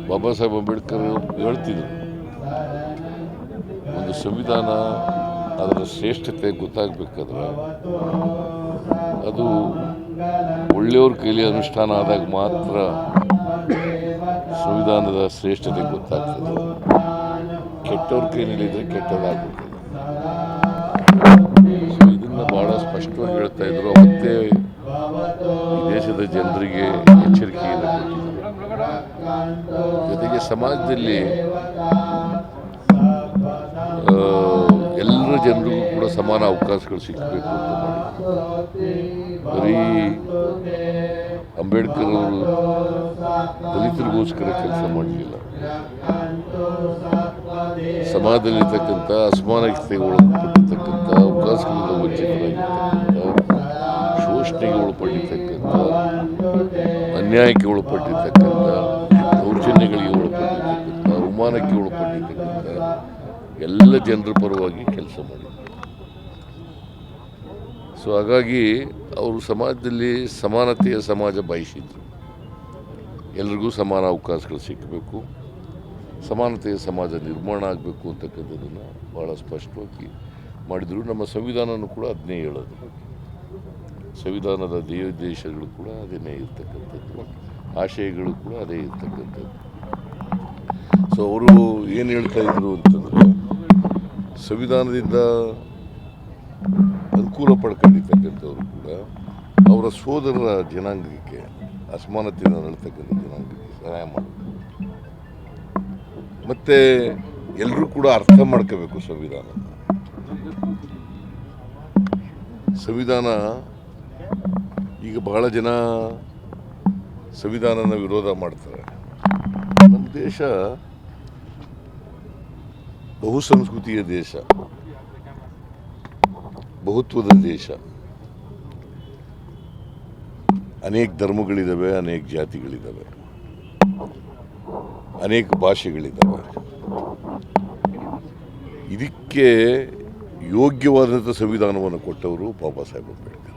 ಬಾಬಾ ಸಾಹೇಬ್ ಅಂಬೇಡ್ಕರ್ ಹೇಳ್ತಿದ್ರು, ಒಂದು ಸಂವಿಧಾನ ಅದರ ಶ್ರೇಷ್ಠತೆ ಗೊತ್ತಾಗಬೇಕಾದ್ರೆ ಅದು ಒಳ್ಳೆಯವ್ರ ಕೈಲಿ ಅನುಷ್ಠಾನ ಆದಾಗ ಮಾತ್ರ ಸಂವಿಧಾನದ ಶ್ರೇಷ್ಠತೆ ಗೊತ್ತಾಗ್ತದೆ. ಕೆಟ್ಟವ್ರ ಕೈನಲ್ಲಿದ್ದರೆ ಕೆಟ್ಟದಾಗ್ಬಿಡ್ತದೆ. ಸೊ ಇದನ್ನು ಭಾಳ ಸ್ಪಷ್ಟವಾಗಿ ಹೇಳ್ತಾ ಇದ್ರು. ಅವತ್ತೇ ಈ ದೇಶದ ಜನರಿಗೆ ಎಚ್ಚರಿಕೆಯನ್ನು ಕೊಟ್ಟಿದ್ರು. ಜೊತೆಗೆ ಸಮಾಜದಲ್ಲಿ ಎಲ್ಲರ ಜನರಿಗೂ ಕೂಡ ಸಮಾನ ಅವಕಾಶಗಳು ಸಿಗಬೇಕು ಅಂತ ಮಾಡಿ ಬರೀ ಅಂಬೇಡ್ಕರ್ ಅವರು ದಲಿತರಿಗೋಸ್ಕರ ಕೆಲಸ ಮಾಡಲಿಲ್ಲ. ಸಮಾಜದಲ್ಲಿರ್ತಕ್ಕಂಥ ಅಸಮಾನತೆಗೆ ಒಳಪಟ್ಟಿರ್ತಕ್ಕಂಥ, ಅವಕಾಶಗಳಿಂದ ವಂಚಿತರಾಗಿರ್ತಕ್ಕಂಥ, ಶೋಷಣೆಗೆ ಒಳಪಟ್ಟಿರ್ತಕ್ಕಂಥ, ಅನ್ಯಾಯಕ್ಕೆ ಒಳಪಟ್ಟಿರ್ತಕ್ಕಂಥ, ದೌರ್ಜನ್ಯಗಳಿಗೆ ಒಳಪಟ್ಟಿರ್ತಕ್ಕಂಥ, ಅವಮಾನಕ್ಕೆ ಒಳಪಟ್ಟಿರ್ತಕ್ಕಂಥ ಎಲ್ಲ ಜನರ ಪರವಾಗಿ ಕೆಲಸ ಮಾಡಿದರು. ಸೊ ಹಾಗಾಗಿ ಅವರು ಸಮಾಜದಲ್ಲಿ ಸಮಾನತೆಯ ಸಮಾಜ ಬಯಸಿದ್ರು. ಎಲ್ರಿಗೂ ಸಮಾನ ಅವಕಾಶಗಳು ಸಿಗಬೇಕು, ಸಮಾನತೆಯ ಸಮಾಜ ನಿರ್ಮಾಣ ಆಗಬೇಕು ಅಂತಕ್ಕಂಥದ್ದನ್ನು ಭಾಳ ಸ್ಪಷ್ಟವಾಗಿ ಮಾಡಿದರು. ನಮ್ಮ ಸಂವಿಧಾನನೂ ಕೂಡ ಅದನ್ನೇ ಹೇಳೋದು. ಸಂವಿಧಾನದ ದೇಶಗಳು ಕೂಡ ಅದನ್ನೇ ಇರ್ತಕ್ಕಂಥದ್ದು, ಆಶಯಗಳು ಕೂಡ ಅದೇ ಇರ್ತಕ್ಕಂಥದ್ದು. ಸೊ ಅವರು ಏನು ಹೇಳ್ತಾ ಇದ್ರು ಅಂತಂದರೆ, ಸಂವಿಧಾನದಿಂದ ಅನುಕೂಲ ಪಡ್ಕೊಂಡಿರ್ತಕ್ಕಂಥವ್ರು ಕೂಡ ಅವರ ಸೋದರರ ಜನಾಂಗಕ್ಕೆ, ಅಸಮಾನತೆಯನ್ನು ನಡ್ತಕ್ಕಂಥ ಜನಾಂಗಕ್ಕೆ ಸಹಾಯ ಮಾಡಬೇಕು. ಮತ್ತು ಎಲ್ಲರೂ ಕೂಡ ಅರ್ಥ ಮಾಡ್ಕೋಬೇಕು ಸಂವಿಧಾನ. ಈಗ ಬಹಳ ಜನ ಸಂವಿಧಾನನ ವಿರೋಧ ಮಾಡ್ತಾರೆ. ನಮ್ಮ ದೇಶ ಬಹುಸಂಸ್ಕೃತಿಯ ದೇಶ, ಬಹುತ್ವದ ದೇಶ. ಅನೇಕ ಧರ್ಮಗಳಿದ್ದಾವೆ, ಅನೇಕ ಜಾತಿಗಳಿದ್ದಾವೆ, ಅನೇಕ ಭಾಷೆಗಳಿದ್ದಾವೆ. ಇದಕ್ಕೆ ಯೋಗ್ಯವಾದಂಥ ಸಂವಿಧಾನವನ್ನು ಕೊಟ್ಟವರು ಬಾಬಾ ಸಾಹೇಬ್ ಅಂಬೇಡ್ಕರ್.